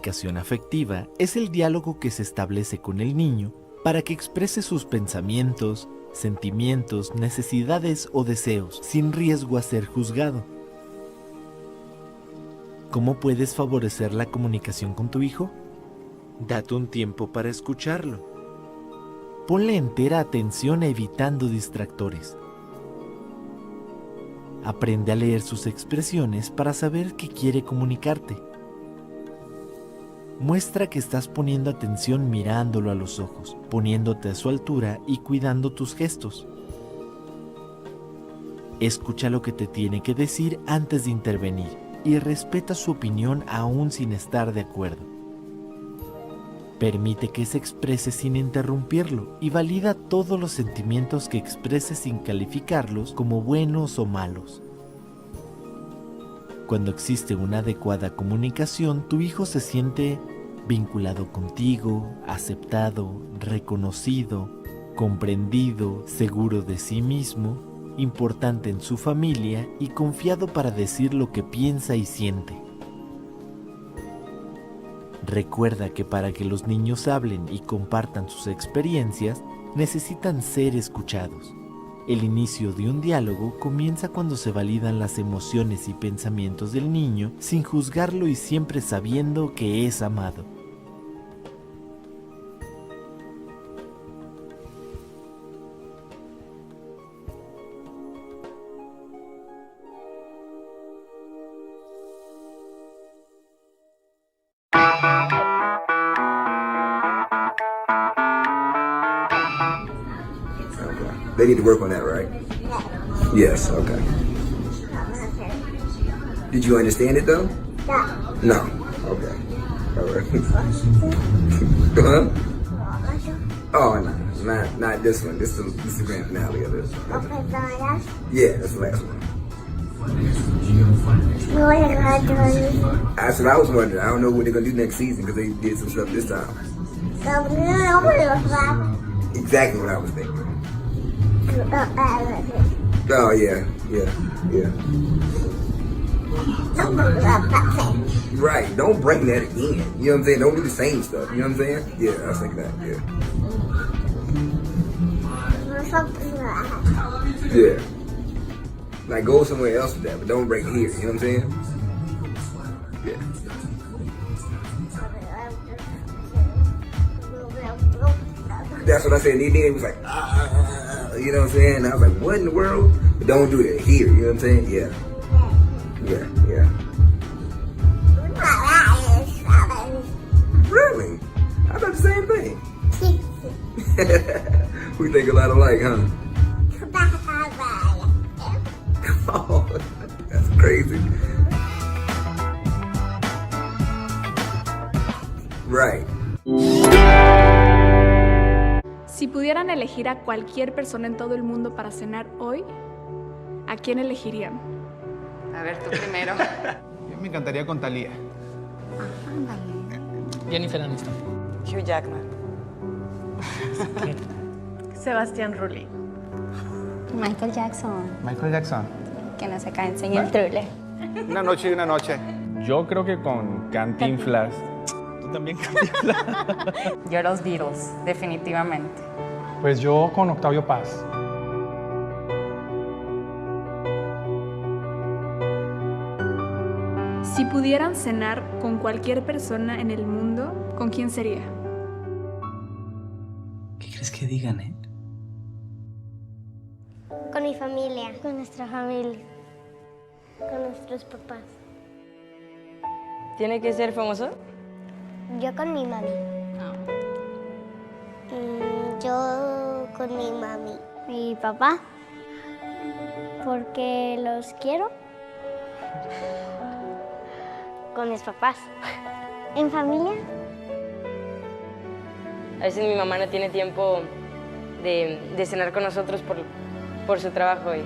comunicación afectiva es el diálogo que se establece con el niño para que exprese sus pensamientos, sentimientos, necesidades o deseos sin riesgo a ser juzgado. ¿Cómo puedes favorecer la comunicación con tu hijo? Date un tiempo para escucharlo. Ponle entera atención evitando distractores. Aprende a leer sus expresiones para saber qué quiere comunicarte. Muestra que estás poniendo atención mirándolo a los ojos, poniéndote a su altura y cuidando tus gestos. Escucha lo que te tiene que decir antes de intervenir y respeta su opinión aún sin estar de acuerdo. Permite que se exprese sin interrumpirlo y valida todos los sentimientos que exprese sin calificarlos como buenos o malos. Cuando existe una adecuada comunicación, tu hijo se siente vinculado contigo, aceptado, reconocido, comprendido, seguro de sí mismo, importante en su familia y confiado para decir lo que piensa y siente. Recuerda que para que los niños hablen y compartan sus experiencias, necesitan ser escuchados. El inicio de un diálogo comienza cuando se validan las emociones y pensamientos del niño sin juzgarlo y siempre sabiendo que es amado. They need to work on that, right? Yes, okay. Did you understand it though? No. Okay. All right. Huh? Oh, no, not this one. This is the grand finale of this. Yeah, that's the last one. That's what I was wondering. I don't know what they're gonna do next season because they did some stuff this time. Exactly what I was thinking. Oh yeah. Right, don't bring that again. You know what I'm saying? Don't do the same stuff. You know what I'm saying? Yeah, I was thinking that. Yeah. Like go somewhere else with that, but don't bring it here. You know what I'm saying? Yeah. That's what I said. He was like, you know what I'm saying? And I was like, what in the world? But don't do that here. You know what I'm saying? Yeah. Really? I thought the same thing. We think a lot alike, huh? Oh, that's crazy. Right. Si pudieran elegir a cualquier persona en todo el mundo para cenar hoy, ¿a quién elegirían? A ver, tú primero. Yo me encantaría con Thalía. Jennifer Aniston. Hugh Jackman. Sebastián Rulli. Michael Jackson. Michael Jackson. Que no se canse en el Thriller. Una noche y una noche. Yo creo que con Cantinflas. ¿Tú también Cantinflas? Yo los Beatles, definitivamente. Pues yo con Octavio Paz. Si pudieran cenar con cualquier persona en el mundo, ¿con quién sería? ¿Qué crees que digan, Con mi familia. Con nuestra familia. Con nuestros papás. ¿Tiene que ser famoso? Yo con mi mami. Yo con mi mami. Mi papá. Porque los quiero. Con mis papás. ¿En familia? A veces mi mamá no tiene tiempo de cenar con nosotros por su trabajo y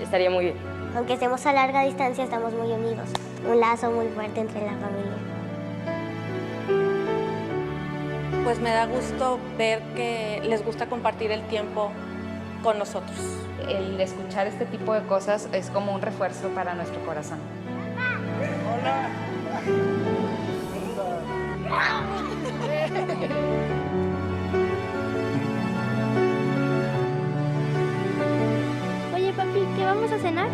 estaría muy bien. Aunque estemos a larga distancia, estamos muy unidos. Un lazo muy fuerte entre la familia. Pues me da gusto ver que les gusta compartir el tiempo con nosotros. El escuchar este tipo de cosas es como un refuerzo para nuestro corazón. Hola. Oye, papi, ¿qué vamos a cenar?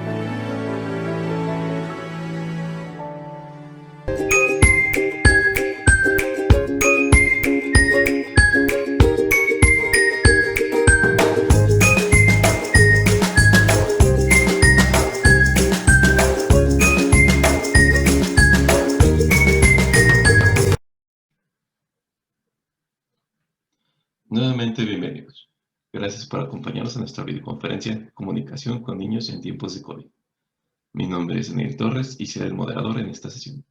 Nuevamente bienvenidos. Gracias por acompañarnos en nuestra videoconferencia Comunicación con niños en tiempos de COVID. Mi nombre es Daniel Torres y seré el moderador en esta sesión.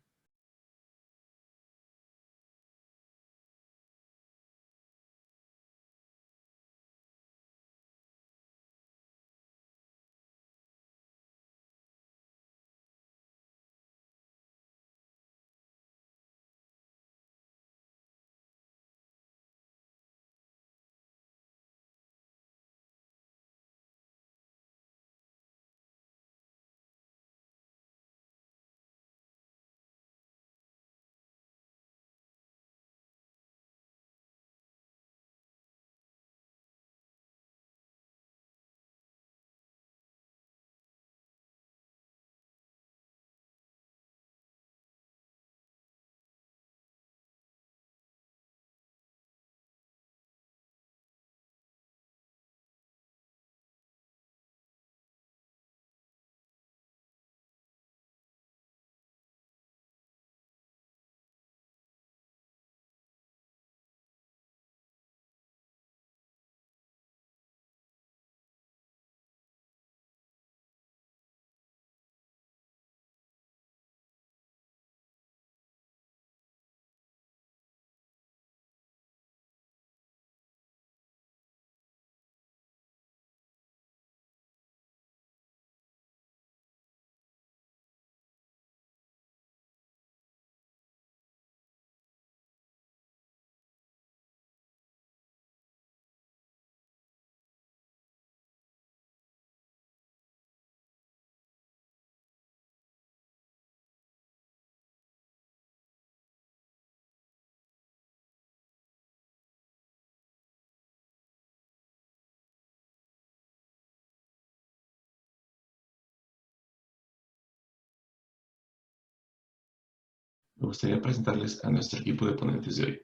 Me gustaría presentarles a nuestro equipo de ponentes de hoy.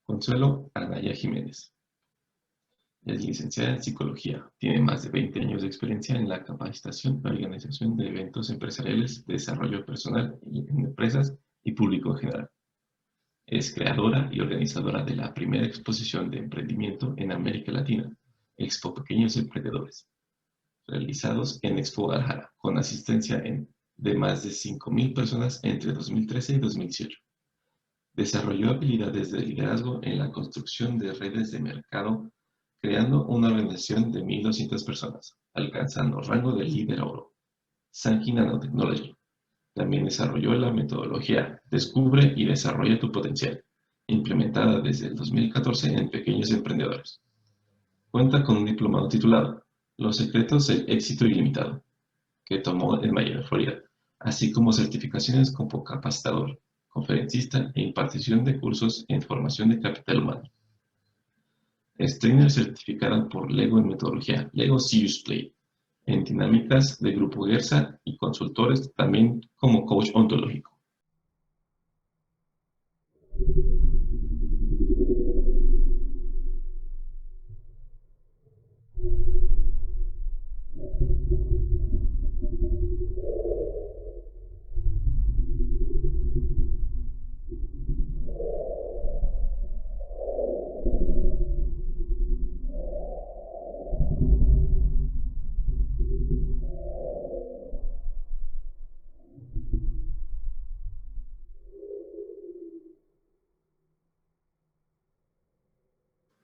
Consuelo Anaya Jiménez. Es licenciada en Psicología. Tiene más de 20 años de experiencia en la capacitación y organización de eventos empresariales, desarrollo personal en empresas y público en general. Es creadora y organizadora de la primera exposición de emprendimiento en América Latina, Expo Pequeños Emprendedores, realizados en Expo Guadalajara, con asistencia de más de 5,000 personas entre 2013 y 2018. Desarrolló habilidades de liderazgo en la construcción de redes de mercado, creando una organización de 1,200 personas, alcanzando rango de líder oro. Sankey Nanotechnology. También desarrolló la metodología Descubre y desarrolla tu potencial, implementada desde el 2014 en pequeños emprendedores. Cuenta con un diplomado titulado Los secretos del éxito ilimitado, que tomó en Miami, Florida, así como certificaciones como capacitador, conferencista e impartición de cursos en formación de capital humano. Es trainer certificada por Lego en metodología Lego Serious Play, en dinámicas de Grupo Gersa y consultores, también como coach ontológico.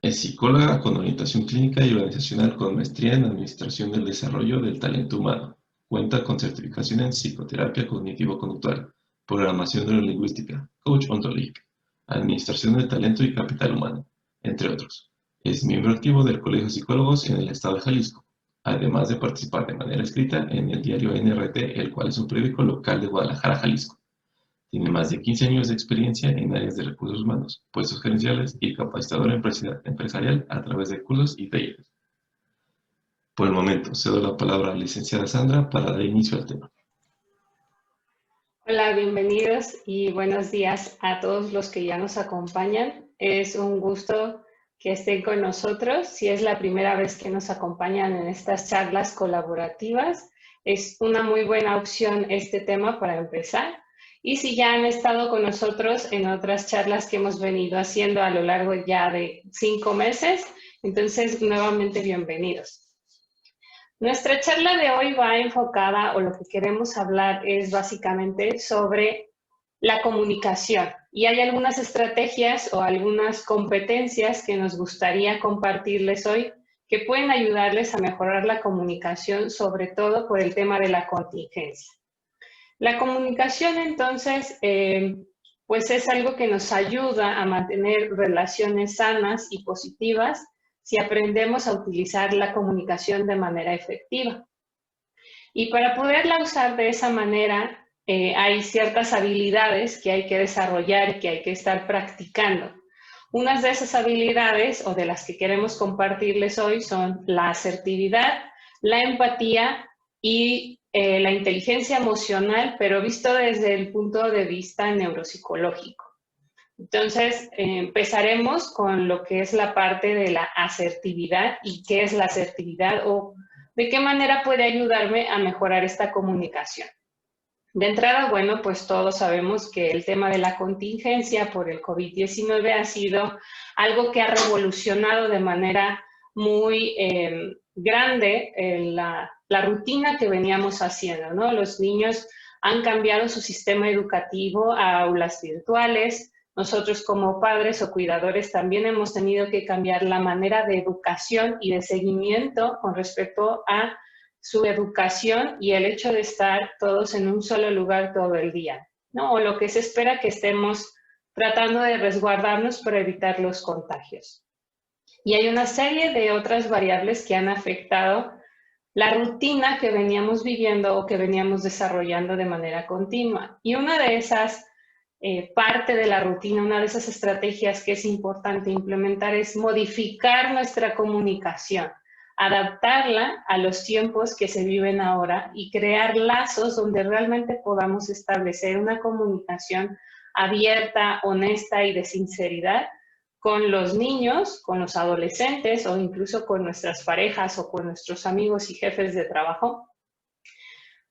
Es psicóloga con orientación clínica y organizacional con maestría en Administración del Desarrollo del Talento Humano. Cuenta con certificación en Psicoterapia Cognitivo-Conductual, Programación Neurolingüística, Coach Ontológico, Administración del Talento y Capital Humano, entre otros. Es miembro activo del Colegio de Psicólogos en el Estado de Jalisco, además de participar de manera escrita en el diario NRT, el cual es un periódico local de Guadalajara, Jalisco. Tiene más de 15 años de experiencia en áreas de recursos humanos, puestos gerenciales y capacitadora empresarial a través de cursos y talleres. Por el momento, cedo la palabra a la licenciada Sandra para dar inicio al tema. Hola, bienvenidos y buenos días a todos los que ya nos acompañan. Es un gusto que estén con nosotros. Si es la primera vez que nos acompañan en estas charlas colaborativas, es una muy buena opción este tema para empezar. Y si ya han estado con nosotros en otras charlas que hemos venido haciendo a lo largo ya de 5 meses, entonces nuevamente bienvenidos. Nuestra charla de hoy va enfocada, o lo que queremos hablar es básicamente sobre la comunicación. Y hay algunas estrategias o algunas competencias que nos gustaría compartirles hoy que pueden ayudarles a mejorar la comunicación, sobre todo por el tema de la contingencia. La comunicación, entonces, pues es algo que nos ayuda a mantener relaciones sanas y positivas si aprendemos a utilizar la comunicación de manera efectiva. Y para poderla usar de esa manera, hay ciertas habilidades que hay que desarrollar y que hay que estar practicando. Unas de esas habilidades, o de las que queremos compartirles hoy, son la asertividad, la empatía y la inteligencia emocional, pero visto desde el punto de vista neuropsicológico. Entonces, empezaremos con lo que es la parte de la asertividad y qué es la asertividad o de qué manera puede ayudarme a mejorar esta comunicación. De entrada, bueno, pues todos sabemos que el tema de la contingencia por el COVID-19 ha sido algo que ha revolucionado de manera muy grande la rutina que veníamos haciendo, ¿no? Los niños han cambiado su sistema educativo a aulas virtuales. Nosotros como padres o cuidadores también hemos tenido que cambiar la manera de educación y de seguimiento con respecto a su educación y el hecho de estar todos en un solo lugar todo el día, ¿no? O lo que se espera que estemos tratando de resguardarnos para evitar los contagios. Y hay una serie de otras variables que han afectado la rutina que veníamos viviendo o que veníamos desarrollando de manera continua. Y una de esas parte de la rutina, una de esas estrategias que es importante implementar es modificar nuestra comunicación, adaptarla a los tiempos que se viven ahora y crear lazos donde realmente podamos establecer una comunicación abierta, honesta y de sinceridad con los niños, con los adolescentes o incluso con nuestras parejas o con nuestros amigos y jefes de trabajo,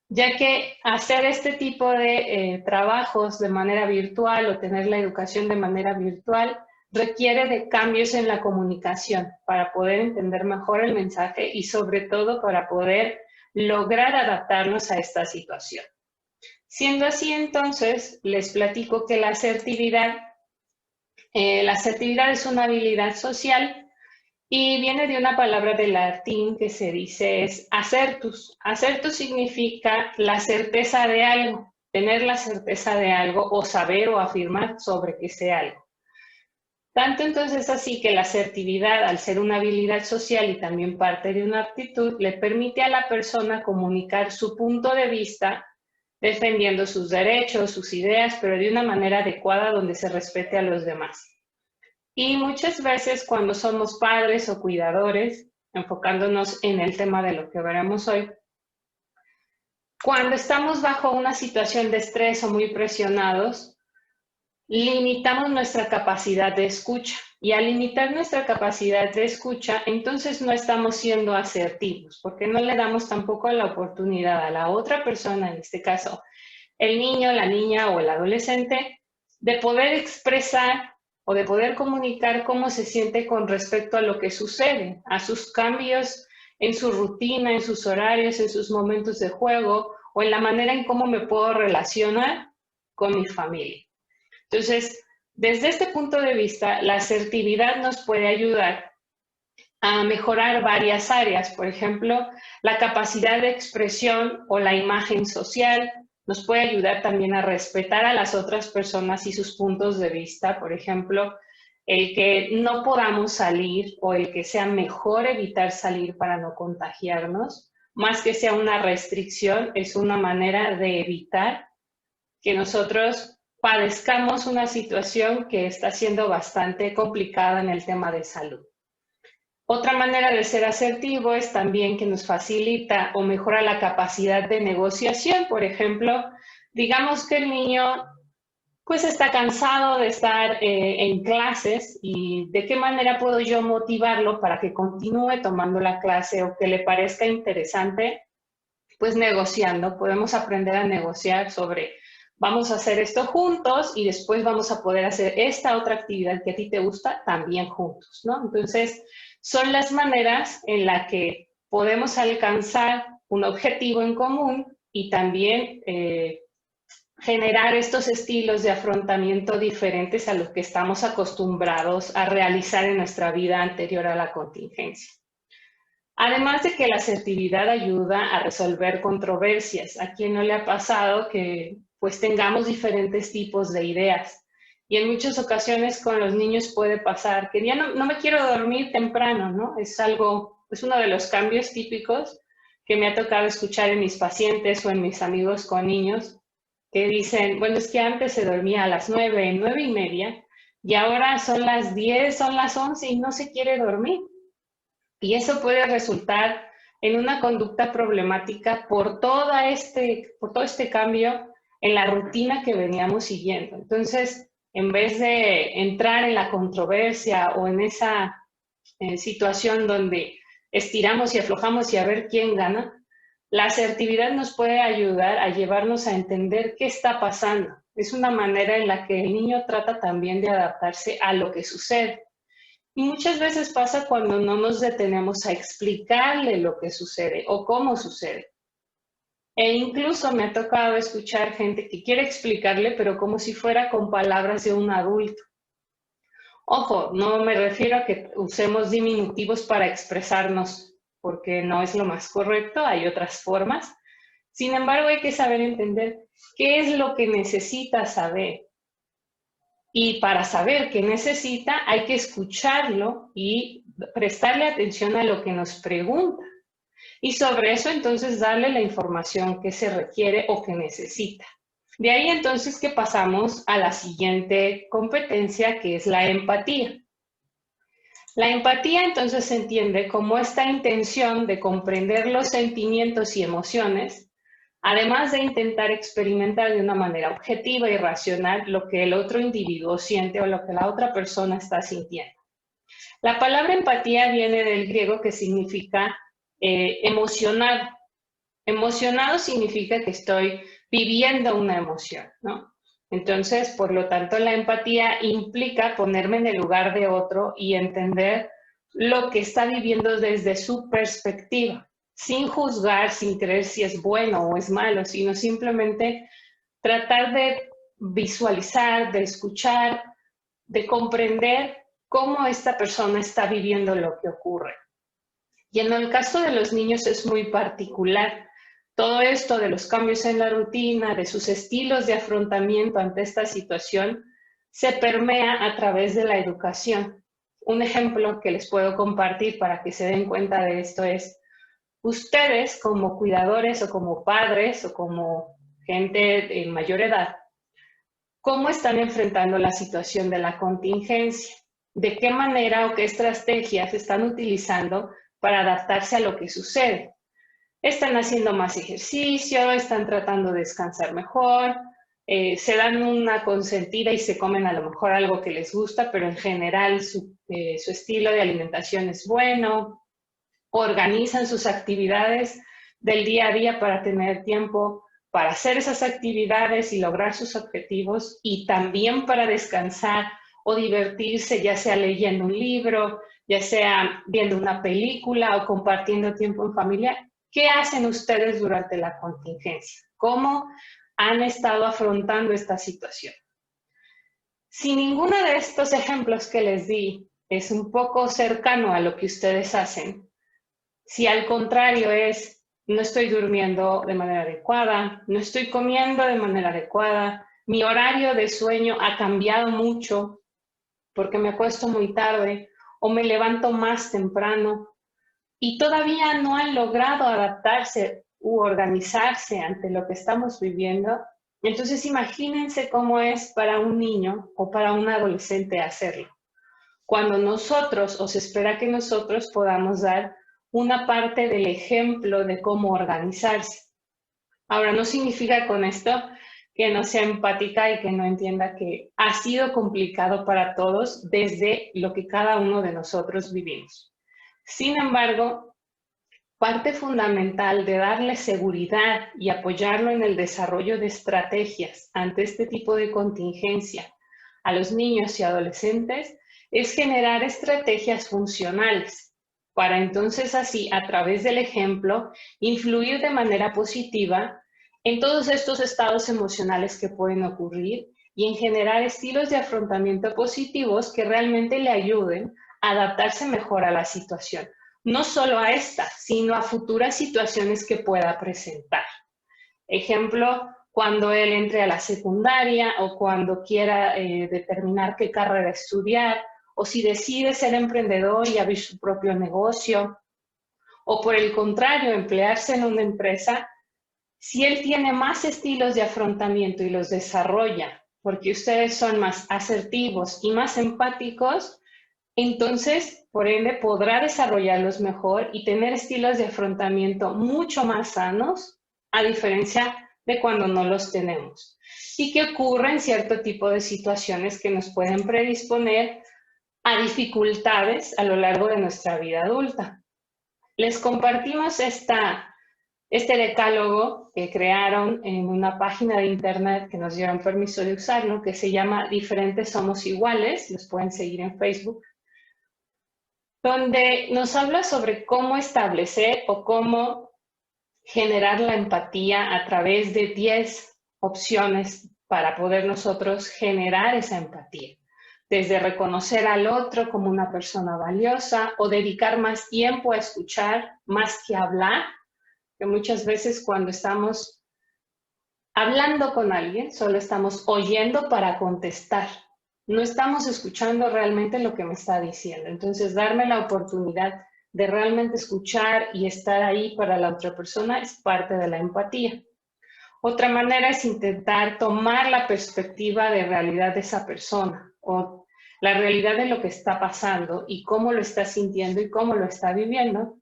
ya que hacer este tipo de trabajos de manera virtual o tener la educación de manera virtual requiere de cambios en la comunicación para poder entender mejor el mensaje y sobre todo para poder lograr adaptarnos a esta situación. Siendo así, entonces, les platico que la asertividad es una habilidad social y viene de una palabra del latín que se dice es acertus. Acertus significa la certeza de algo, tener la certeza de algo o saber o afirmar sobre que sea algo. Tanto entonces así que la asertividad, al ser una habilidad social y también parte de una aptitud, le permite a la persona comunicar su punto de vista defendiendo sus derechos, sus ideas, pero de una manera adecuada donde se respete a los demás. Y muchas veces cuando somos padres o cuidadores, enfocándonos en el tema de lo que veremos hoy, cuando estamos bajo una situación de estrés o muy presionados, limitamos nuestra capacidad de escucha. Y al limitar nuestra capacidad de escucha, entonces no estamos siendo asertivos, porque no le damos tampoco la oportunidad a la otra persona, en este caso el niño, la niña o el adolescente, de poder expresar o de poder comunicar cómo se siente con respecto a lo que sucede, a sus cambios en su rutina, en sus horarios, en sus momentos de juego o en la manera en cómo me puedo relacionar con mi familia. Entonces, desde este punto de vista, la asertividad nos puede ayudar a mejorar varias áreas. Por ejemplo, la capacidad de expresión o la imagen social nos puede ayudar también a respetar a las otras personas y sus puntos de vista. Por ejemplo, el que no podamos salir o el que sea mejor evitar salir para no contagiarnos, más que sea una restricción, es una manera de evitar que nosotros padezcamos una situación que está siendo bastante complicada en el tema de salud. Otra manera de ser asertivo es también que nos facilita o mejora la capacidad de negociación. Por ejemplo, digamos que el niño pues está cansado de estar en clases y de qué manera puedo yo motivarlo para que continúe tomando la clase o que le parezca interesante, pues negociando. Podemos aprender a negociar sobre vamos a hacer esto juntos y después vamos a poder hacer esta otra actividad que a ti te gusta también juntos, ¿no? Entonces, son las maneras en las que podemos alcanzar un objetivo en común y también generar estos estilos de afrontamiento diferentes a los que estamos acostumbrados a realizar en nuestra vida anterior a la contingencia. Además de que la asertividad ayuda a resolver controversias. ¿A quién no le ha pasado que pues tengamos diferentes tipos de ideas? Y en muchas ocasiones con los niños puede pasar que ya no me quiero dormir temprano, ¿no? Es uno de los cambios típicos que me ha tocado escuchar en mis pacientes o en mis amigos con niños, que dicen, bueno, es que antes se dormía a las 9, 9:30, y ahora son las 10, son las 11 y no se quiere dormir. Y eso puede resultar en una conducta problemática por todo este cambio en la rutina que veníamos siguiendo. Entonces, en vez de entrar en la controversia o en esa situación donde estiramos y aflojamos y a ver quién gana, la asertividad nos puede ayudar a llevarnos a entender qué está pasando. Es una manera en la que el niño trata también de adaptarse a lo que sucede. Y muchas veces pasa cuando no nos detenemos a explicarle lo que sucede o cómo sucede. E incluso me ha tocado escuchar gente que quiere explicarle, pero como si fuera con palabras de un adulto. Ojo, no me refiero a que usemos diminutivos para expresarnos, porque no es lo más correcto, hay otras formas. Sin embargo, hay que saber entender qué es lo que necesita saber. Y para saber qué necesita, hay que escucharlo y prestarle atención a lo que nos pregunta. Y sobre eso, entonces, darle la información que se requiere o que necesita. De ahí, entonces, que pasamos a la siguiente competencia, que es la empatía. La empatía, entonces, se entiende como esta intención de comprender los sentimientos y emociones, además de intentar experimentar de una manera objetiva y racional lo que el otro individuo siente o lo que la otra persona está sintiendo. La palabra empatía viene del griego que significa emocionado. Emocionado significa que estoy viviendo una emoción, ¿no? Entonces, por lo tanto, la empatía implica ponerme en el lugar de otro y entender lo que está viviendo desde su perspectiva, sin juzgar, sin creer si es bueno o es malo, sino simplemente tratar de visualizar, de escuchar, de comprender cómo esta persona está viviendo lo que ocurre. Y en el caso de los niños es muy particular. Todo esto de los cambios en la rutina, de sus estilos de afrontamiento ante esta situación, se permea a través de la educación. Un ejemplo que les puedo compartir para que se den cuenta de esto es, ustedes como cuidadores o como padres o como gente de mayor edad, ¿cómo están enfrentando la situación de la contingencia? ¿De qué manera o qué estrategias están utilizando para adaptarse a lo que sucede? Están haciendo más ejercicio, están tratando de descansar mejor, se dan una consentida y se comen a lo mejor algo que les gusta, pero en general su estilo de alimentación es bueno, organizan sus actividades del día a día para tener tiempo para hacer esas actividades y lograr sus objetivos y también para descansar o divertirse, ya sea leyendo un libro, ya sea viendo una película o compartiendo tiempo en familia. ¿Qué hacen ustedes durante la contingencia? ¿Cómo han estado afrontando esta situación? Si ninguno de estos ejemplos que les di es un poco cercano a lo que ustedes hacen, si al contrario es, no estoy durmiendo de manera adecuada, no estoy comiendo de manera adecuada, mi horario de sueño ha cambiado mucho porque me acuesto muy tarde o me levanto más temprano, y todavía no han logrado adaptarse u organizarse ante lo que estamos viviendo, Entonces imagínense cómo es para un niño o para un adolescente hacerlo. Cuando nosotros, o se espera que nosotros podamos dar una parte del ejemplo de cómo organizarse. Ahora, no significa con esto que no sea empática y que no entienda que ha sido complicado para todos desde lo que cada uno de nosotros vivimos. Sin embargo, parte fundamental de darle seguridad y apoyarlo en el desarrollo de estrategias ante este tipo de contingencia a los niños y adolescentes es generar estrategias funcionales para entonces así, a través del ejemplo, influir de manera positiva en todos estos estados emocionales que pueden ocurrir y en generar estilos de afrontamiento positivos que realmente le ayuden a adaptarse mejor a la situación. No solo a esta, sino a futuras situaciones que pueda presentar. Ejemplo, cuando él entre a la secundaria o cuando quiera determinar qué carrera estudiar, o si decide ser emprendedor y abrir su propio negocio, o por el contrario, emplearse en una empresa. Si él tiene más estilos de afrontamiento y los desarrolla, porque ustedes son más asertivos y más empáticos, entonces, por ende, podrá desarrollarlos mejor y tener estilos de afrontamiento mucho más sanos, a diferencia de cuando no los tenemos. Y que ocurren cierto tipo de situaciones que nos pueden predisponer a dificultades a lo largo de nuestra vida adulta. Les compartimos este decálogo que crearon en una página de internet que nos dieron permiso de usarlo, que se llama Diferentes Somos Iguales, los pueden seguir en Facebook, donde nos habla sobre cómo establecer o cómo generar la empatía a través de 10 opciones para poder nosotros generar esa empatía. Desde reconocer al otro como una persona valiosa o dedicar más tiempo a escuchar más que hablar, que muchas veces cuando estamos hablando con alguien solo estamos oyendo para contestar. No estamos escuchando realmente lo que me está diciendo. Entonces, darme la oportunidad de realmente escuchar y estar ahí para la otra persona es parte de la empatía. Otra manera es intentar tomar la perspectiva de realidad de esa persona o la realidad de lo que está pasando y cómo lo está sintiendo y cómo lo está viviendo.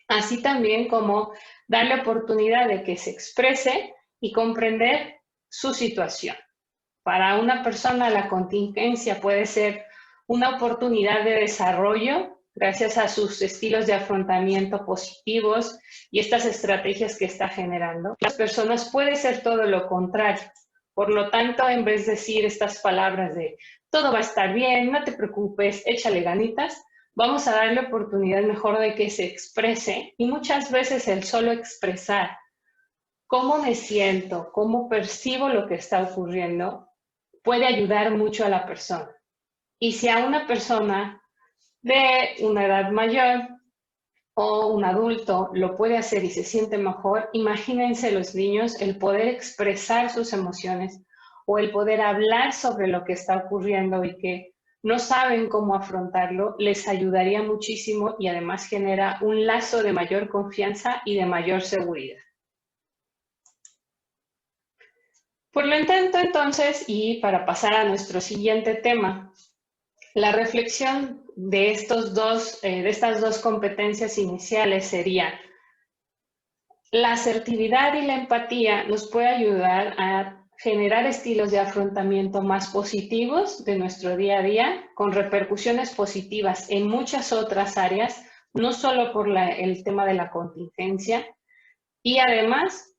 Así también como darle oportunidad de que se exprese y comprender su situación. Para una persona la contingencia puede ser una oportunidad de desarrollo gracias a sus estilos de afrontamiento positivos y estas estrategias que está generando. Las personas puede ser todo lo contrario. Por lo tanto, en vez de decir estas palabras de todo va a estar bien, no te preocupes, échale ganitas, vamos a darle oportunidad mejor de que se exprese y muchas veces el solo expresar cómo me siento, cómo percibo lo que está ocurriendo, puede ayudar mucho a la persona. Y si a una persona de una edad mayor o un adulto lo puede hacer y se siente mejor, imagínense los niños el poder expresar sus emociones o el poder hablar sobre lo que está ocurriendo y que no saben cómo afrontarlo, les ayudaría muchísimo y además genera un lazo de mayor confianza y de mayor seguridad. Por lo tanto, entonces, y para pasar a nuestro siguiente tema, la reflexión de estas dos competencias iniciales sería: la asertividad y la empatía nos puede ayudar a generar estilos de afrontamiento más positivos de nuestro día a día, con repercusiones positivas en muchas otras áreas, no solo por el tema de la contingencia. Y además,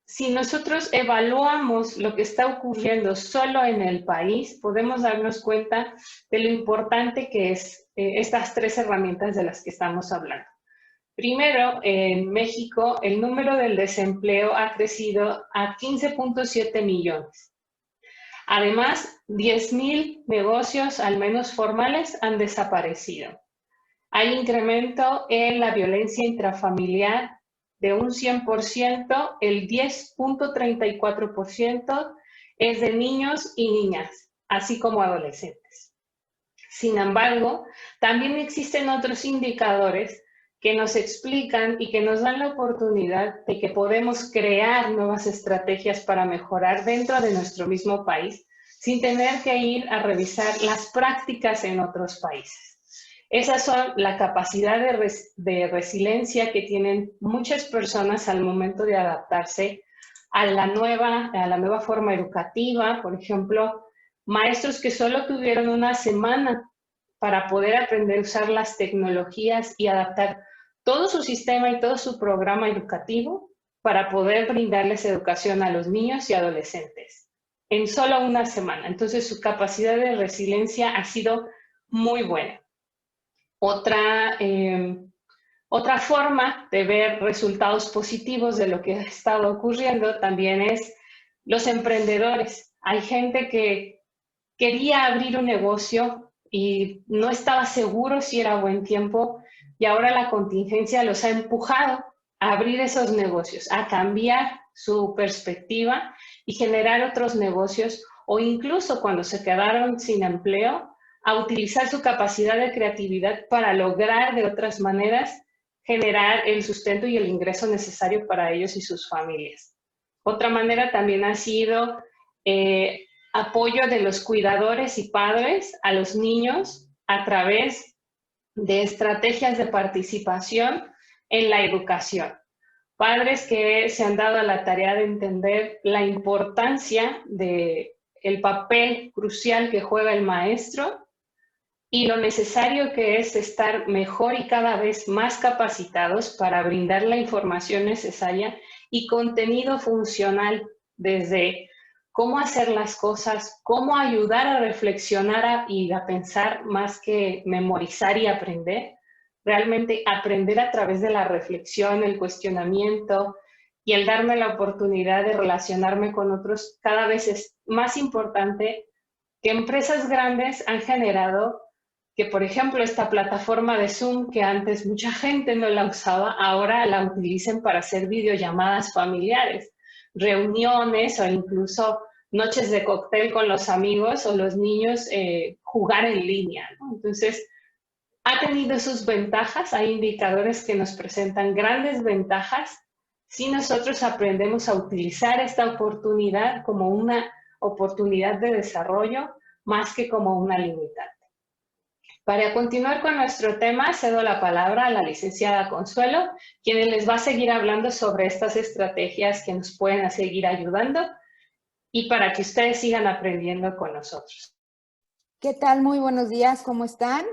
si nosotros evaluamos lo que está ocurriendo solo en el país, podemos darnos cuenta de lo importante que es estas 3 herramientas de las que estamos hablando. Primero, en México, el número del desempleo ha crecido a 15.7 millones. Además, 10,000 negocios, al menos formales, han desaparecido. Hay incremento en la violencia intrafamiliar de un 100%, el 10.34% es de niños y niñas, así como adolescentes. Sin embargo, también existen otros indicadores que nos explican y que nos dan la oportunidad de que podemos crear nuevas estrategias para mejorar dentro de nuestro mismo país, sin tener que ir a revisar las prácticas en otros países. Esas son la capacidad de resiliencia que tienen muchas personas al momento de adaptarse a la nueva forma educativa. Por ejemplo, maestros que solo tuvieron una semana para poder aprender a usar las tecnologías y adaptar todo su sistema y todo su programa educativo para poder brindarles educación a los niños y adolescentes en solo una semana. Entonces, su capacidad de resiliencia ha sido muy buena. Otra forma de ver resultados positivos de lo que ha estado ocurriendo también es los emprendedores. Hay gente que quería abrir un negocio y no estaba seguro si era buen tiempo, y ahora la contingencia los ha empujado a abrir esos negocios, a cambiar su perspectiva y generar otros negocios, o incluso cuando se quedaron sin empleo, a utilizar su capacidad de creatividad para lograr de otras maneras generar el sustento y el ingreso necesario para ellos y sus familias. Otra manera también ha sido apoyo de los cuidadores y padres a los niños a través de estrategias de participación en la educación. Padres que se han dado a la tarea de entender la importancia del papel crucial que juega el maestro y lo necesario que es estar mejor y cada vez más capacitados para brindar la información necesaria y contenido funcional, desde cómo hacer las cosas, cómo ayudar a reflexionar y a pensar más que memorizar y aprender. Realmente aprender a través de la reflexión, el cuestionamiento y el darme la oportunidad de relacionarme con otros cada vez es más importante. Que empresas grandes han generado que, por ejemplo, esta plataforma de Zoom, que antes mucha gente no la usaba, ahora la utilicen para hacer videollamadas familiares, reuniones o incluso noches de cóctel con los amigos o los niños, jugar en línea, ¿no? Entonces, ha tenido sus ventajas. Hay indicadores que nos presentan grandes ventajas si nosotros aprendemos a utilizar esta oportunidad como una oportunidad de desarrollo más que como una limitante. Para continuar con nuestro tema, cedo la palabra a la licenciada Consuelo, quien les va a seguir hablando sobre estas estrategias que nos pueden seguir ayudando y para que ustedes sigan aprendiendo con nosotros. ¿Qué tal? Muy buenos días, ¿cómo están?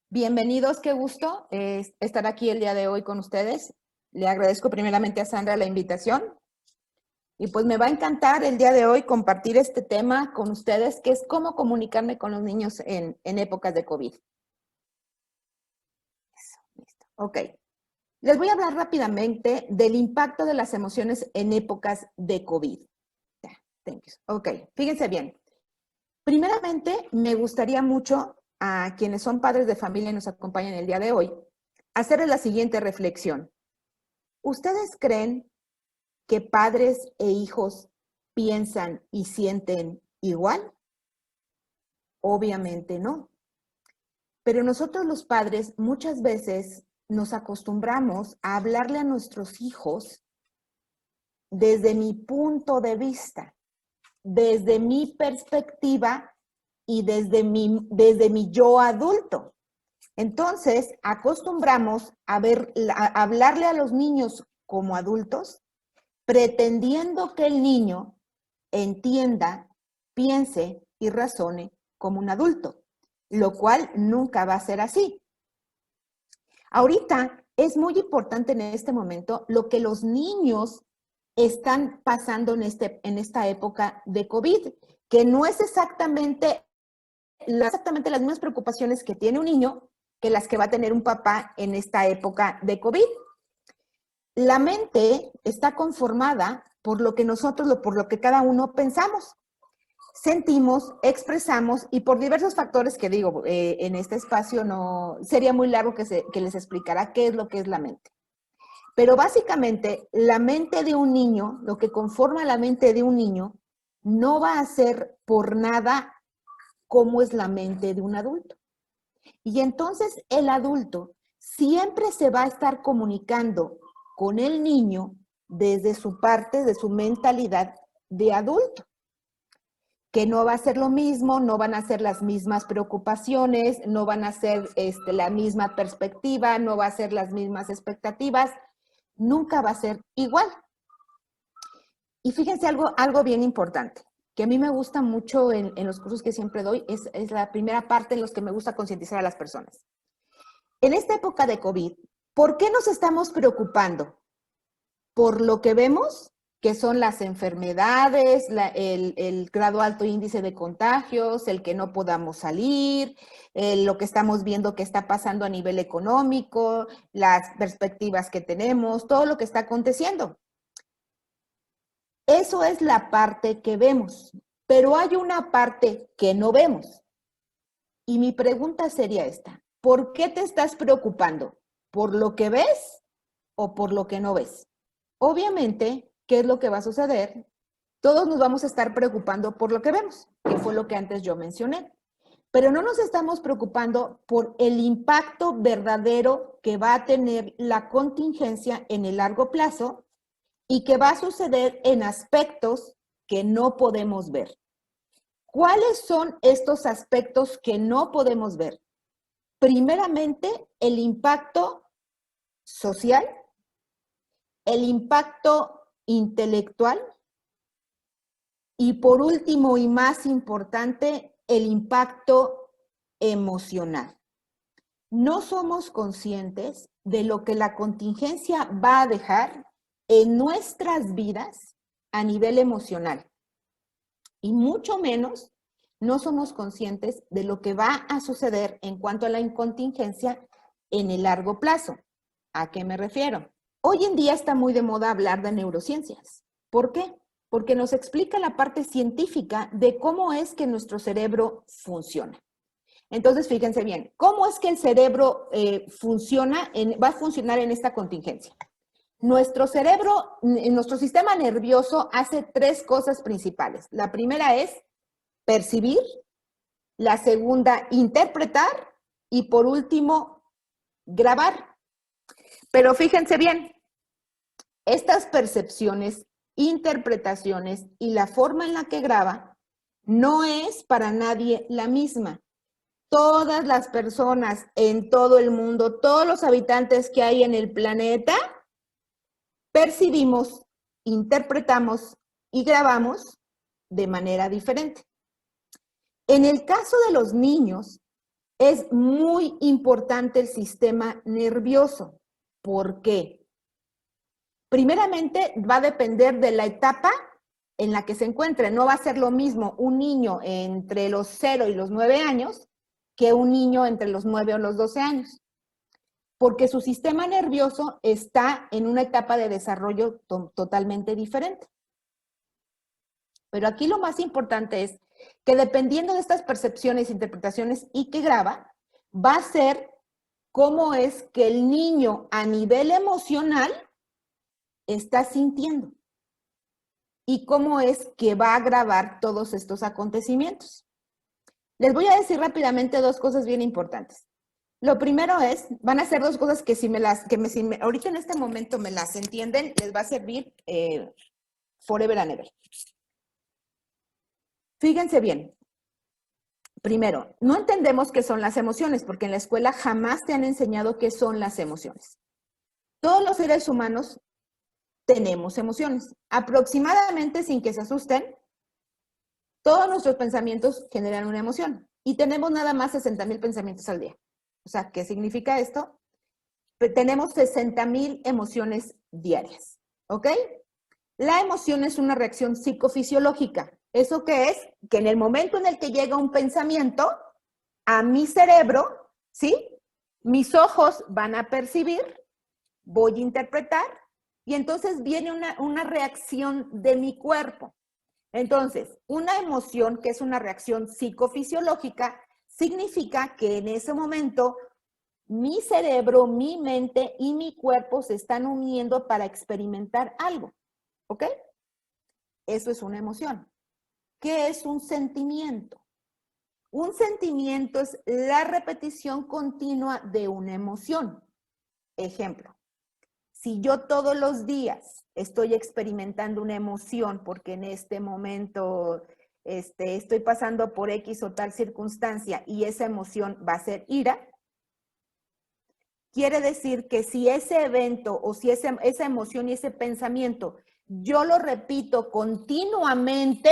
Bienvenidos, qué gusto estar aquí el día de hoy con ustedes. Le agradezco primeramente a Sandra la invitación. Y pues me va a encantar el día de hoy compartir este tema con ustedes, que es cómo comunicarme con los niños en épocas de COVID. Eso, listo. Ok. Les voy a hablar rápidamente del impacto de las emociones en épocas de COVID. Thank you. Ok, fíjense bien. Primeramente, me gustaría mucho a quienes son padres de familia y nos acompañan el día de hoy, hacerles la siguiente reflexión. ¿Ustedes creen que padres e hijos piensan y sienten igual? Obviamente no. Pero nosotros los padres muchas veces nos acostumbramos a hablarle a nuestros hijos desde mi punto de vista, desde mi perspectiva y desde mi yo adulto. Entonces, acostumbramos a hablarle a los niños como adultos, pretendiendo que el niño entienda, piense y razone como un adulto, lo cual nunca va a ser así. Ahorita es muy importante en este momento lo que los niños están pasando en esta época de COVID, que no es exactamente las mismas preocupaciones que tiene un niño que las que va a tener un papá en esta época de COVID. La mente está conformada por lo que cada uno pensamos, sentimos, expresamos, y por diversos factores que digo, en este espacio no sería muy largo que les explicara qué es lo que es la mente. Pero básicamente, la mente de un niño, lo que conforma la mente de un niño, no va a ser por nada como es la mente de un adulto. Y entonces el adulto siempre se va a estar comunicando con el niño desde su parte, de su mentalidad de adulto. Que no va a ser lo mismo, no van a ser las mismas preocupaciones, no van a ser la misma perspectiva, no va a ser las mismas expectativas, nunca va a ser igual. Y fíjense algo bien importante, que a mí me gusta mucho en los cursos que siempre doy, es la primera parte en los que me gusta concientizar a las personas. En esta época de COVID, ¿por qué nos estamos preocupando? ¿Por lo que vemos? Que son las enfermedades, el grado alto índice de contagios, el que no podamos salir, lo que estamos viendo que está pasando a nivel económico, las perspectivas que tenemos, todo lo que está aconteciendo. Eso es la parte que vemos, pero hay una parte que no vemos. Y mi pregunta sería esta: ¿por qué te estás preocupando? ¿Por lo que ves o por lo que no ves? Obviamente, ¿qué es lo que va a suceder? Todos nos vamos a estar preocupando por lo que vemos, que fue lo que antes yo mencioné. Pero no nos estamos preocupando por el impacto verdadero que va a tener la contingencia en el largo plazo y que va a suceder en aspectos que no podemos ver. ¿Cuáles son estos aspectos que no podemos ver? Primeramente, el impacto social, el impacto intelectual y por último y más importante, el impacto emocional. No somos conscientes de lo que la contingencia va a dejar en nuestras vidas a nivel emocional y mucho menos no somos conscientes de lo que va a suceder en cuanto a la contingencia en el largo plazo. ¿A qué me refiero? Hoy en día está muy de moda hablar de neurociencias. ¿Por qué? Porque nos explica la parte científica de cómo es que nuestro cerebro funciona. Entonces, fíjense bien, ¿cómo es que el cerebro va a funcionar en esta contingencia? Nuestro cerebro, nuestro sistema nervioso hace tres cosas principales. La primera es percibir, la segunda, interpretar y por último, grabar. Pero fíjense bien, estas percepciones, interpretaciones y la forma en la que graba no es para nadie la misma. Todas las personas en todo el mundo, todos los habitantes que hay en el planeta, percibimos, interpretamos y grabamos de manera diferente. En el caso de los niños, es muy importante el sistema nervioso. ¿Por qué? Primeramente, va a depender de la etapa en la que se encuentre. No va a ser lo mismo un niño entre los 0 y los 9 años que un niño entre los 9 o los 12 años. Porque su sistema nervioso está en una etapa de desarrollo totalmente diferente. Pero aquí lo más importante es que dependiendo de estas percepciones, interpretaciones y que graba, va a ser cómo es que el niño a nivel emocional está sintiendo y cómo es que va a grabar todos estos acontecimientos. Les voy a decir rápidamente dos cosas bien importantes. Lo primero es, van a ser dos cosas que si ahorita en este momento me las entienden, les va a servir forever and ever. Fíjense bien. Primero, no entendemos qué son las emociones, porque en la escuela jamás te han enseñado qué son las emociones. Todos los seres humanos tenemos emociones. Aproximadamente, sin que se asusten, todos nuestros pensamientos generan una emoción. Y tenemos nada más 60,000 pensamientos al día. O sea, ¿qué significa esto? Tenemos 60,000 emociones diarias, ¿ok? La emoción es una reacción psicofisiológica. ¿Eso qué es? Que en el momento en el que llega un pensamiento, a mi cerebro, ¿sí? Mis ojos van a percibir, voy a interpretar, y entonces viene una reacción de mi cuerpo. Entonces, una emoción, que es una reacción psicofisiológica, significa que en ese momento mi cerebro, mi mente y mi cuerpo se están uniendo para experimentar algo, ¿ok? Eso es una emoción. ¿Qué es un sentimiento? Un sentimiento es la repetición continua de una emoción. Ejemplo, si yo todos los días estoy experimentando una emoción porque en este momento estoy pasando por X o tal circunstancia y esa emoción va a ser ira, quiere decir que si ese evento o si esa emoción y ese pensamiento yo lo repito continuamente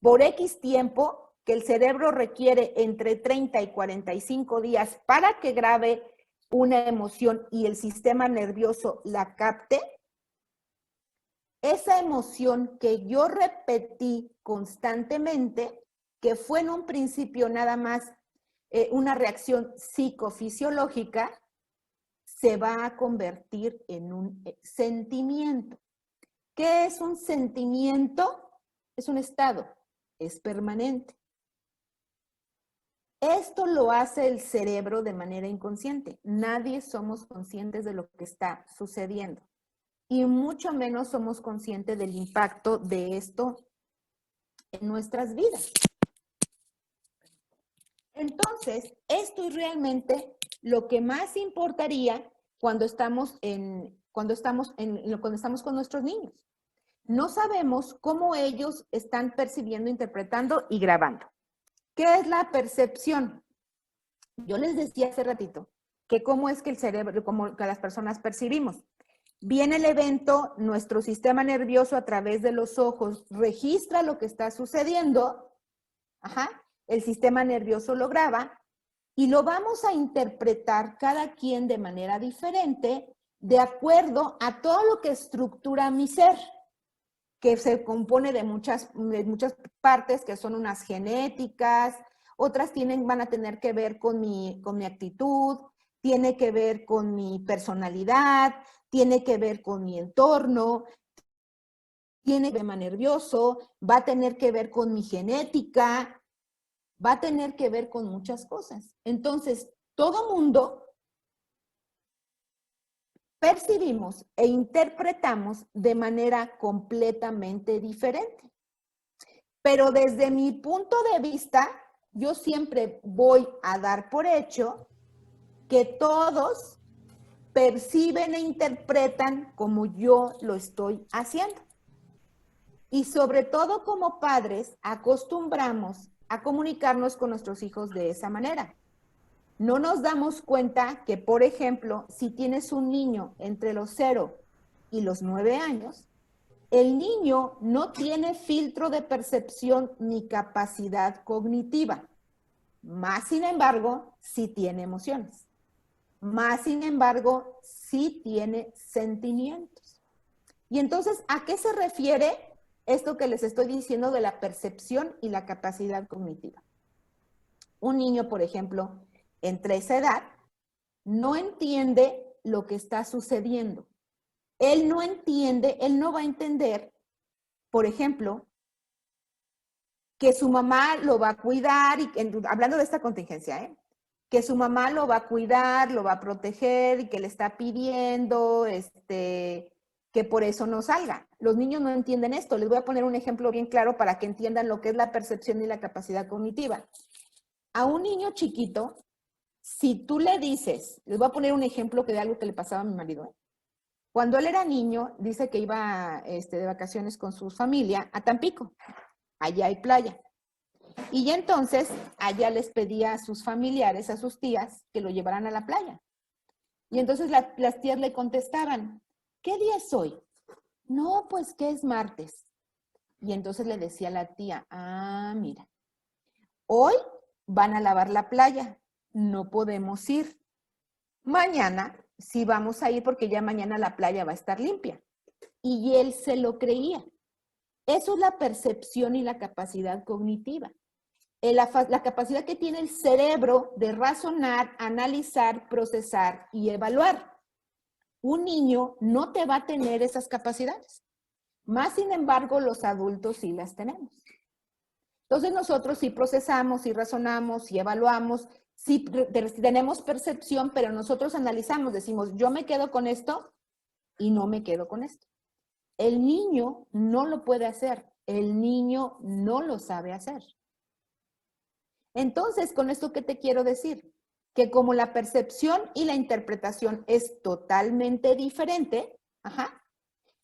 por X tiempo, que el cerebro requiere entre 30 y 45 días para que grabe una emoción y el sistema nervioso la capte, esa emoción que yo repetí constantemente, que fue en un principio nada más una reacción psicofisiológica, se va a convertir en un sentimiento. ¿Qué es un sentimiento? Es un estado, es permanente. Esto lo hace el cerebro de manera inconsciente. Nadie somos conscientes de lo que está sucediendo. Y mucho menos somos conscientes del impacto de esto en nuestras vidas. Entonces, esto es realmente lo que más importaría cuando estamos con nuestros niños. No sabemos cómo ellos están percibiendo, interpretando y grabando. ¿Qué es la percepción? Yo les decía hace ratito que cómo es que el cerebro, cómo que las personas percibimos. Viene el evento, nuestro sistema nervioso a través de los ojos registra lo que está sucediendo, el sistema nervioso lo graba y lo vamos a interpretar cada quien de manera diferente de acuerdo a todo lo que estructura mi ser, que se compone de muchas partes, que son unas genéticas, otras van a tener que ver con mi actitud, tiene que ver con mi personalidad, tiene que ver con mi entorno, tiene que ver con mi sistema nervioso, va a tener que ver con mi genética, va a tener que ver con muchas cosas. Entonces, todo mundo percibimos e interpretamos de manera completamente diferente. Pero desde mi punto de vista, yo siempre voy a dar por hecho que todos perciben e interpretan como yo lo estoy haciendo. Y sobre todo como padres, acostumbramos a comunicarnos con nuestros hijos de esa manera. No nos damos cuenta que, por ejemplo, si tienes un niño entre los 0 y los 9 años, el niño no tiene filtro de percepción ni capacidad cognitiva. Más sin embargo, sí tiene emociones. Más sin embargo, sí tiene sentimientos. Y entonces, ¿a qué se refiere esto que les estoy diciendo de la percepción y la capacidad cognitiva? Un niño, por ejemplo, entre esa edad, no entiende lo que está sucediendo. Él no entiende, él no va a entender, por ejemplo, que su mamá lo va a cuidar, y hablando de esta contingencia, que su mamá lo va a cuidar, lo va a proteger y que le está pidiendo que por eso no salga. Los niños no entienden esto. Les voy a poner un ejemplo bien claro para que entiendan lo que es la percepción y la capacidad cognitiva. A un niño chiquito, si tú le dices, les voy a poner un ejemplo de algo que le pasaba a mi marido. Cuando él era niño, dice que iba de vacaciones con su familia a Tampico. Allá hay playa. Y ya entonces, allá les pedía a sus familiares, a sus tías, que lo llevaran a la playa. Y entonces las tías le contestaban, ¿qué día es hoy? No, pues que es martes. Y entonces le decía la tía, mira, hoy van a lavar la playa, no podemos ir. Mañana sí vamos a ir porque ya mañana la playa va a estar limpia. Y él se lo creía. Eso es la percepción y la capacidad cognitiva. La capacidad que tiene el cerebro de razonar, analizar, procesar y evaluar. Un niño no te va a tener esas capacidades. Más sin embargo, los adultos sí las tenemos. Entonces nosotros sí procesamos, sí razonamos, sí evaluamos, sí tenemos percepción, pero nosotros analizamos, decimos, yo me quedo con esto y no me quedo con esto. El niño no lo puede hacer, el niño no lo sabe hacer. Entonces, con esto, ¿qué te quiero decir? que como la percepción y la interpretación es totalmente diferente,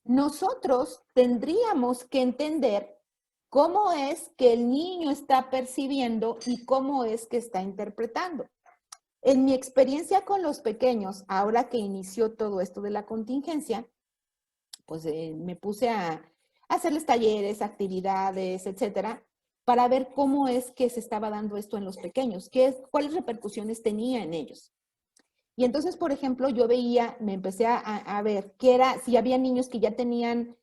nosotros tendríamos que entender cómo es que el niño está percibiendo y cómo es que está interpretando. En mi experiencia con los pequeños, ahora que inició todo esto de la contingencia, pues me puse a hacerles talleres, actividades, etcétera, para ver cómo es que se estaba dando esto en los pequeños, cuáles repercusiones tenía en ellos. Y entonces, por ejemplo, yo veía, me empecé a ver si había niños que ya tenían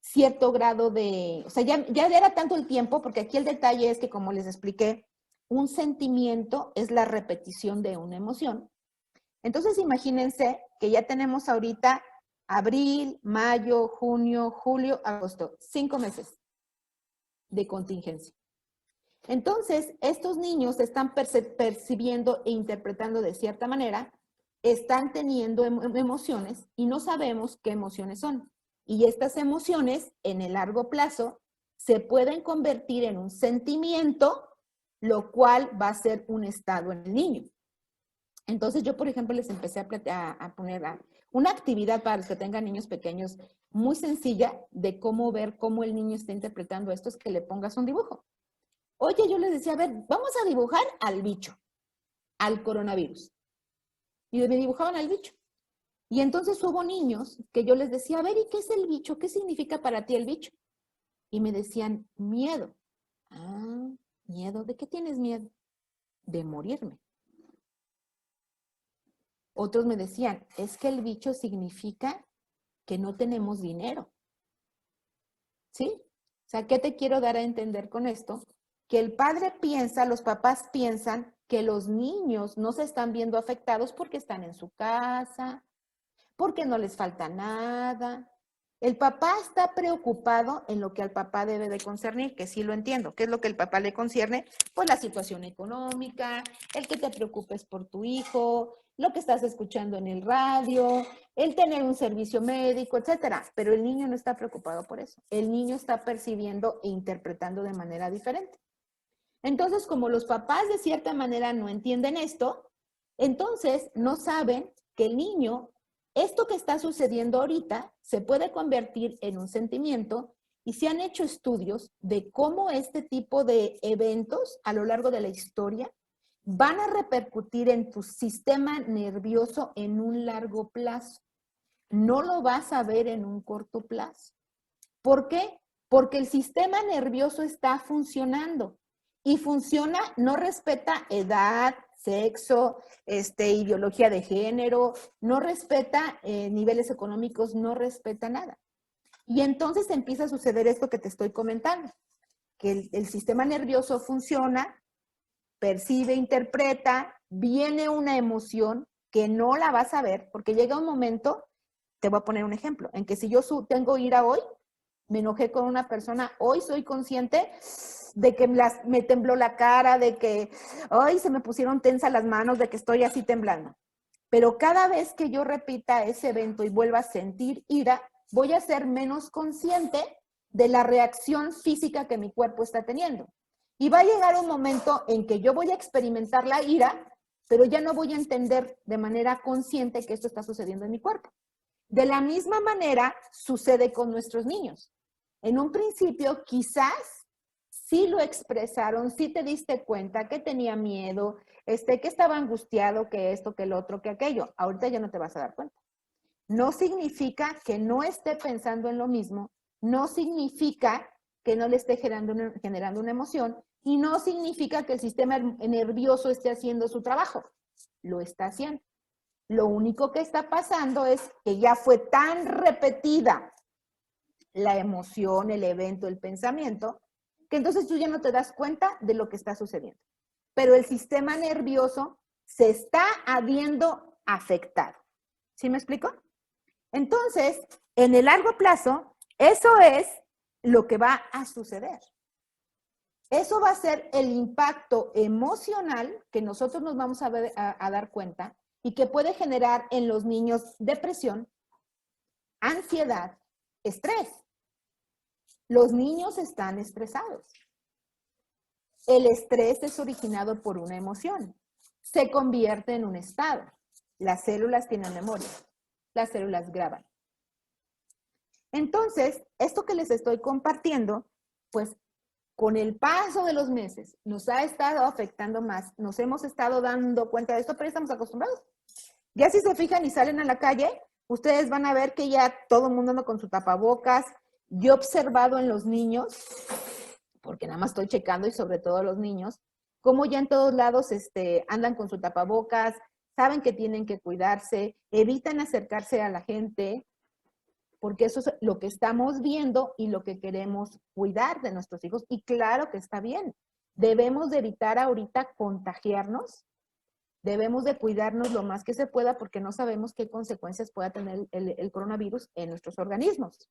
cierto grado de, o sea, ya era tanto el tiempo, porque aquí el detalle es que, como les expliqué, un sentimiento es la repetición de una emoción. Entonces, imagínense que ya tenemos ahorita abril, mayo, junio, julio, agosto, 5 meses de contingencia. Entonces, estos niños están percibiendo e interpretando de cierta manera, están teniendo emociones y no sabemos qué emociones son. Y estas emociones, en el largo plazo, se pueden convertir en un sentimiento, lo cual va a ser un estado en el niño. Entonces, yo, por ejemplo, les empecé a poner una actividad para los que tengan niños pequeños muy sencilla de cómo ver cómo el niño está interpretando esto, es que le pongas un dibujo. Oye, yo les decía, a ver, vamos a dibujar al bicho, al coronavirus. Y me dibujaban al bicho. Y entonces hubo niños que yo les decía, a ver, ¿y qué es el bicho? ¿Qué significa para ti el bicho? Y me decían, miedo. Ah, miedo. ¿De qué tienes miedo? De morirme. Otros me decían, es que el bicho significa que no tenemos dinero. ¿Sí? O sea, ¿qué te quiero dar a entender con esto? Que el padre piensa, los papás piensan que los niños no se están viendo afectados porque están en su casa, porque no les falta nada. El papá está preocupado en lo que al papá debe de concernir, que sí lo entiendo. ¿Qué es lo que el papá le concierne? Pues la situación económica, el que te preocupes por tu hijo, lo que estás escuchando en el radio, el tener un servicio médico, etcétera. Pero el niño no está preocupado por eso. El niño está percibiendo e interpretando de manera diferente. Entonces, como los papás de cierta manera no entienden esto, entonces no saben que el niño, esto que está sucediendo ahorita, se puede convertir en un sentimiento y se han hecho estudios de cómo este tipo de eventos a lo largo de la historia van a repercutir en tu sistema nervioso en un largo plazo. No lo vas a ver en un corto plazo. ¿Por qué? Porque el sistema nervioso está funcionando. Y funciona, no respeta edad, sexo, ideología de género, no respeta niveles económicos, no respeta nada. Y entonces empieza a suceder esto que te estoy comentando, que el sistema nervioso funciona, percibe, interpreta, viene una emoción que no la vas a ver, porque llega un momento, te voy a poner un ejemplo, en que si yo tengo ira hoy, me enojé con una persona, hoy soy consciente de que me tembló la cara, de que hoy se me pusieron tensas las manos, de que estoy así temblando. Pero cada vez que yo repita ese evento y vuelva a sentir ira, voy a ser menos consciente de la reacción física que mi cuerpo está teniendo. Y va a llegar un momento en que yo voy a experimentar la ira, pero ya no voy a entender de manera consciente que esto está sucediendo en mi cuerpo. De la misma manera sucede con nuestros niños. En un principio, quizás sí lo expresaron, sí te diste cuenta que tenía miedo, que estaba angustiado, que esto, que el otro, que aquello. Ahorita ya no te vas a dar cuenta. No significa que no esté pensando en lo mismo, no significa que no le esté generando una emoción y no significa que el sistema nervioso esté haciendo su trabajo. Lo está haciendo. Lo único que está pasando es que ya fue tan repetida la emoción, el evento, el pensamiento, que entonces tú ya no te das cuenta de lo que está sucediendo. Pero el sistema nervioso se está habiendo afectado. ¿Sí me explico? Entonces, en el largo plazo, eso es lo que va a suceder. Eso va a ser el impacto emocional que nosotros nos vamos a dar cuenta y que puede generar en los niños depresión, ansiedad, estrés. Los niños están estresados. El estrés es originado por una emoción. se convierte en un estado. Las células tienen memoria, las células graban. Entonces, esto que les estoy compartiendo, pues con el paso de los meses nos ha estado afectando más, nos hemos estado dando cuenta de esto, pero estamos acostumbrados. Ya si se fijan y salen a la calle, ustedes van a ver que ya todo el mundo anda con su tapabocas. Yo he observado en los niños, porque nada más estoy checando y sobre todo los niños, cómo ya en todos lados andan con su tapabocas, saben que tienen que cuidarse, evitan acercarse a la gente, porque eso es lo que estamos viendo y lo que queremos cuidar de nuestros hijos. Y claro que está bien. Debemos de evitar ahorita contagiarnos. Debemos de cuidarnos lo más que se pueda porque no sabemos qué consecuencias pueda tener el coronavirus en nuestros organismos.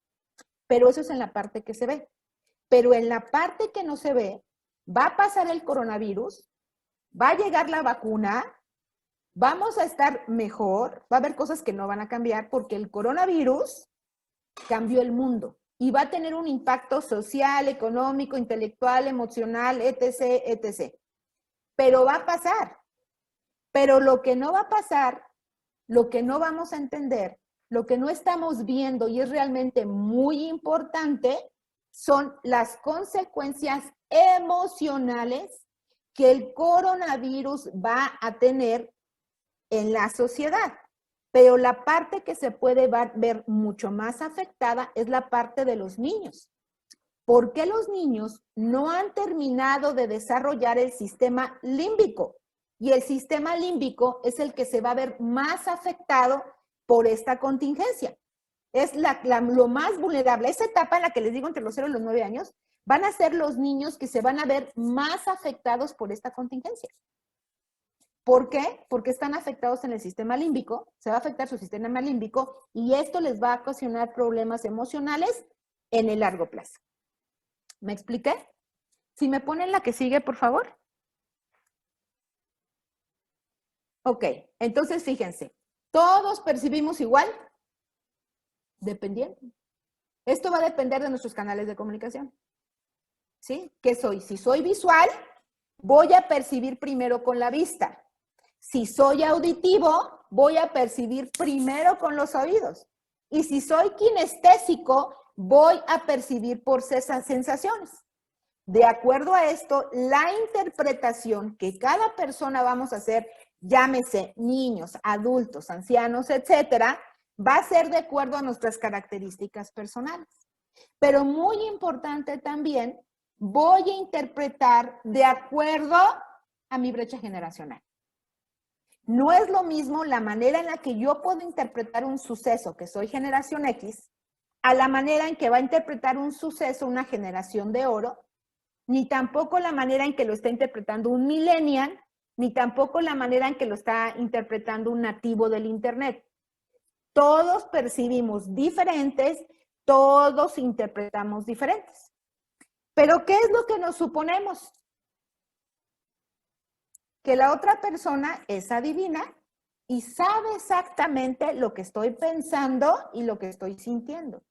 Pero eso es en la parte que se ve. Pero en la parte que no se ve, va a pasar el coronavirus, va a llegar la vacuna, vamos a estar mejor, va a haber cosas que no van a cambiar porque el coronavirus cambió el mundo y va a tener un impacto social, económico, intelectual, emocional, etc., etc. Pero va a pasar. Pero lo que no va a pasar, lo que no vamos a entender, lo que no estamos viendo y es realmente muy importante, son las consecuencias emocionales que el coronavirus va a tener en la sociedad. Pero la parte que se puede ver mucho más afectada es la parte de los niños. ¿Por qué los niños no han terminado de desarrollar el sistema límbico? Y el sistema límbico es el que se va a ver más afectado por esta contingencia. Es lo más vulnerable. Esa etapa en la que les digo entre los 0 y los 9 años, van a ser los niños que se van a ver más afectados por esta contingencia. ¿Por qué? Porque están afectados en el sistema límbico, se va a afectar su sistema límbico y esto les va a ocasionar problemas emocionales en el largo plazo. ¿Me expliqué? Si me ponen la que sigue, por favor. Ok, entonces fíjense, ¿todos percibimos igual? Dependiendo. Esto va a depender de nuestros canales de comunicación. ¿Sí? ¿Qué soy? Si soy visual, voy a percibir primero con la vista. Si soy auditivo, voy a percibir primero con los oídos. Y si soy kinestésico, voy a percibir por sensaciones. De acuerdo a esto, la interpretación que cada persona vamos a hacer, llámese niños, adultos, ancianos, etcétera, va a ser de acuerdo a nuestras características personales. Pero muy importante también, voy a interpretar de acuerdo a mi brecha generacional. No es lo mismo la manera en la que yo puedo interpretar un suceso, que soy generación X, a la manera en que va a interpretar un suceso una generación de oro, ni tampoco la manera en que lo está interpretando un millennial, ni tampoco la manera en que lo está interpretando un nativo del Internet. Todos percibimos diferentes, todos interpretamos diferentes. Pero ¿qué es lo que nos suponemos? Que la otra persona es adivina y sabe exactamente lo que estoy pensando y lo que estoy sintiendo.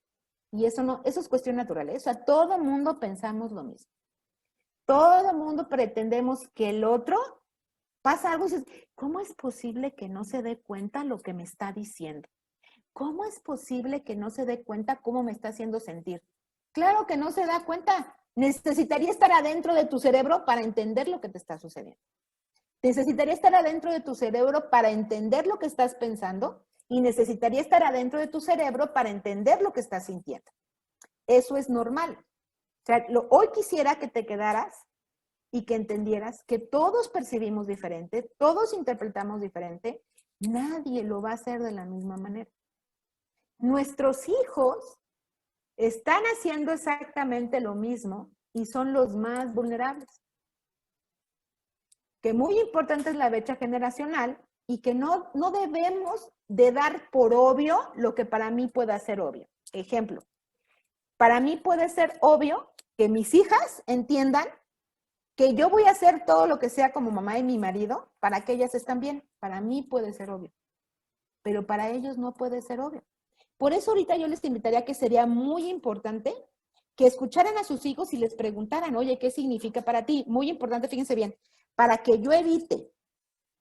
Y eso no, eso es cuestión natural, ¿eh? O sea, todo mundo pensamos lo mismo. Todo mundo pretendemos que el otro pasa algo y dices, ¿cómo es posible que no se dé cuenta lo que me está diciendo? ¿Cómo es posible que no se dé cuenta cómo me está haciendo sentir? Claro que no se da cuenta. Necesitaría estar adentro de tu cerebro para entender lo que te está sucediendo. Necesitaría estar adentro de tu cerebro para entender lo que estás pensando y necesitaría estar adentro de tu cerebro para entender lo que estás sintiendo. Eso es normal. O sea, hoy quisiera que te quedaras y que entendieras que todos percibimos diferente, todos interpretamos diferente, nadie lo va a hacer de la misma manera. Nuestros hijos están haciendo exactamente lo mismo y son los más vulnerables. Que muy importante es la brecha generacional y que no debemos de dar por obvio lo que para mí pueda ser obvio. Ejemplo, para mí puede ser obvio que mis hijas entiendan que yo voy a hacer todo lo que sea como mamá y mi marido para que ellas estén bien. Para mí puede ser obvio, pero para ellos no puede ser obvio. Por eso ahorita yo les invitaría que sería muy importante que escucharan a sus hijos y les preguntaran, oye, ¿qué significa para ti? Muy importante, fíjense bien, para que yo evite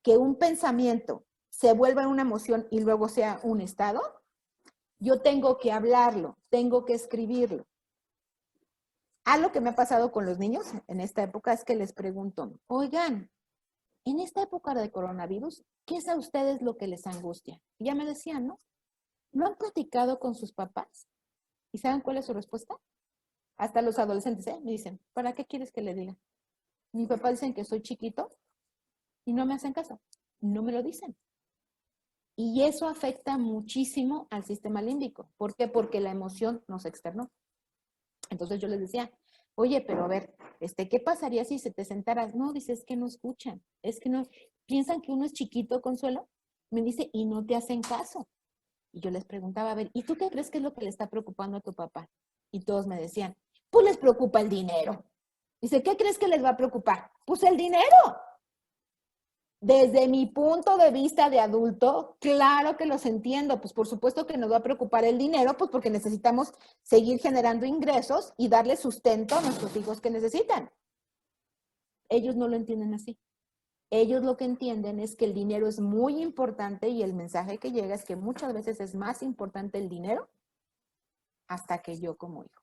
que un pensamiento se vuelva una emoción y luego sea un estado, yo tengo que hablarlo, tengo que escribirlo. Algo que me ha pasado con los niños en esta época es que les pregunto, oigan, en esta época de coronavirus, ¿qué es a ustedes lo que les angustia? Y ya me decían, ¿no? ¿Lo han platicado con sus papás? ¿Y saben cuál es su respuesta? Hasta los adolescentes, me dicen, ¿para qué quieres que le diga? Mis papás dicen que soy chiquito y no me hacen caso. No me lo dicen. Y eso afecta muchísimo al sistema límbico. ¿Por qué? Porque la emoción nos externó. Entonces yo les decía, oye, pero a ver, ¿qué pasaría si se te sentaras? No, dice, es que no escuchan, es que no, piensan que uno es chiquito, Consuelo. Me dice, y no te hacen caso. Y yo les preguntaba, a ver, ¿y tú qué crees que es lo que le está preocupando a tu papá? Y todos me decían, pues les preocupa el dinero. Dice, ¿qué crees que les va a preocupar? Pues el dinero. Desde mi punto de vista de adulto, claro que los entiendo, pues por supuesto que nos va a preocupar el dinero, pues porque necesitamos seguir generando ingresos y darle sustento a nuestros hijos que necesitan. Ellos no lo entienden así. Ellos lo que entienden es que el dinero es muy importante y el mensaje que llega es que muchas veces es más importante el dinero hasta que yo como hijo.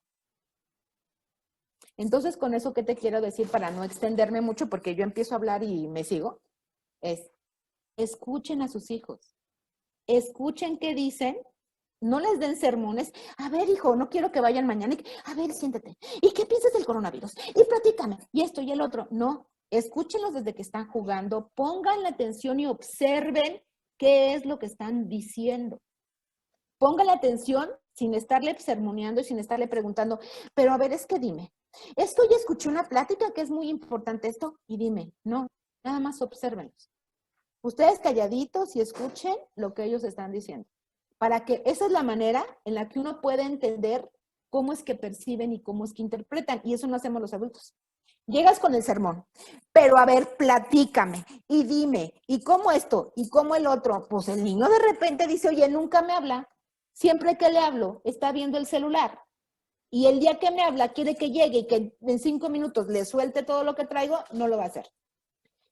Entonces, con eso, ¿qué te quiero decir para no extenderme mucho? Porque yo empiezo a hablar y me sigo. Escuchen a sus hijos. Escuchen qué dicen. No les den sermones. A ver, hijo, no quiero que vayan mañana. A ver, siéntate. ¿Y qué piensas del coronavirus? Y platícame. Y esto y el otro. No. Escúchenlos desde que están jugando. Pongan la atención y observen qué es lo que están diciendo. Pongan la atención sin estarle sermoneando y sin estarle preguntando. Pero a ver, es que dime. Es que hoy escuché una plática que es muy importante esto. Y dime. No. Nada más obsérvenlos. Ustedes calladitos y escuchen lo que ellos están diciendo. Para que esa es la manera en la que uno puede entender cómo es que perciben y cómo es que interpretan. Y eso no hacemos los adultos. Llegas con el sermón, pero a ver, platícame y dime, y cómo esto, y cómo el otro. Pues el niño de repente dice, oye, nunca me habla. Siempre que le hablo, está viendo el celular. Y el día que me habla, quiere que llegue y que en 5 minutos le suelte todo lo que traigo, no lo va a hacer.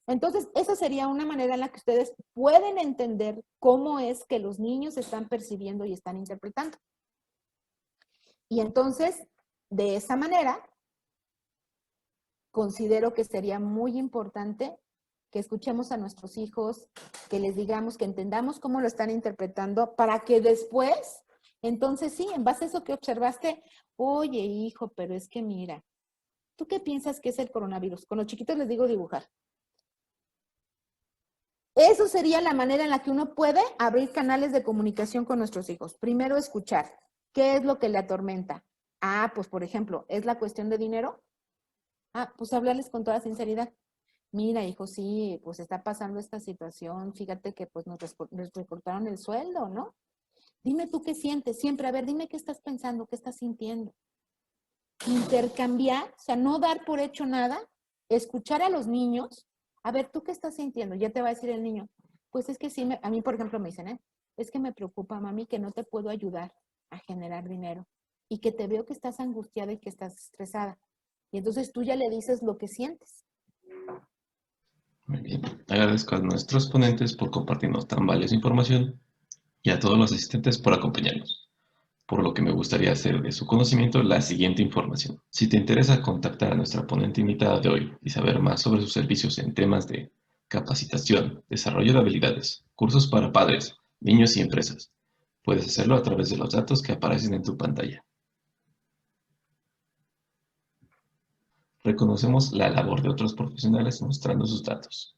Entonces, esa sería una manera en la que ustedes pueden entender cómo es que los niños están percibiendo y están interpretando. Y entonces, de esa manera, considero que sería muy importante que escuchemos a nuestros hijos, que les digamos, que entendamos cómo lo están interpretando, para que después, entonces sí, en base a eso que observaste, oye, hijo, pero es que mira, ¿tú qué piensas que es el coronavirus? Con los chiquitos les digo dibujar. Eso sería la manera en la que uno puede abrir canales de comunicación con nuestros hijos. Primero, escuchar. ¿Qué es lo que le atormenta? Ah, pues por ejemplo, ¿es la cuestión de dinero? Ah, pues hablarles con toda sinceridad. Mira, hijo, sí, pues está pasando esta situación. Fíjate que pues nos recortaron el sueldo, ¿no? Dime tú qué sientes. Siempre, a ver, dime qué estás pensando, qué estás sintiendo. Intercambiar, o sea, no dar por hecho nada. Escuchar a los niños. A ver, ¿tú qué estás sintiendo? Ya te va a decir el niño. Pues es que sí, a mí, por ejemplo, me dicen, es que me preocupa, mami, que no te puedo ayudar a generar dinero. Y que te veo que estás angustiada y que estás estresada. Y entonces tú ya le dices lo que sientes. Muy bien. Agradezco a nuestros ponentes por compartirnos tan valiosa información y a todos los asistentes por acompañarnos. Por lo que me gustaría hacer de su conocimiento la siguiente información. Si te interesa contactar a nuestra ponente invitada de hoy y saber más sobre sus servicios en temas de capacitación, desarrollo de habilidades, cursos para padres, niños y empresas, puedes hacerlo a través de los datos que aparecen en tu pantalla. Reconocemos la labor de otros profesionales mostrando sus datos.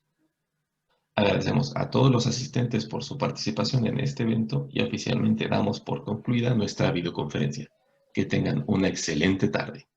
Agradecemos a todos los asistentes por su participación en este evento y oficialmente damos por concluida nuestra videoconferencia. Que tengan una excelente tarde.